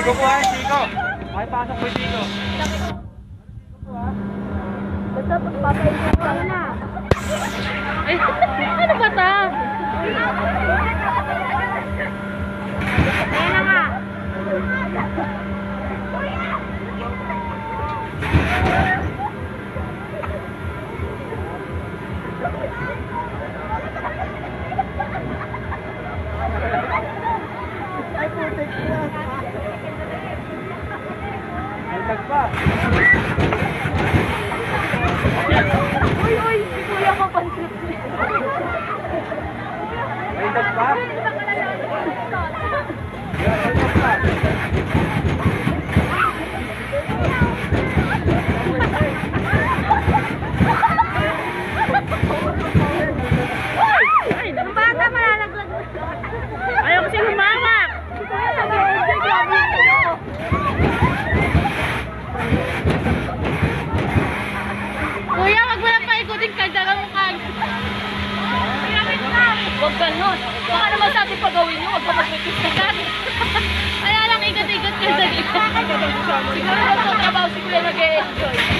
Siko po ha, siko. Makipasok po yung siko. Basta pagpapainit ka na. Ay, ano ba ta? Ayan na nga. Ay, putik na. Hantag pa. Uy, uy, si kuya ko pansit. Hantag pa. Ay, ang bata malalaglag. Ayaw kasi humawak. Kuya, wag mo lang paikutin ka dyan ang kag. Huwag ganun. Baka naman sa ating pagawin nyo, huwag ka magpipis ka dyan. Kaya lang ikot-ikot ka dyan. Siguro nagtatrabaho si Kuya mag-e-enjoy.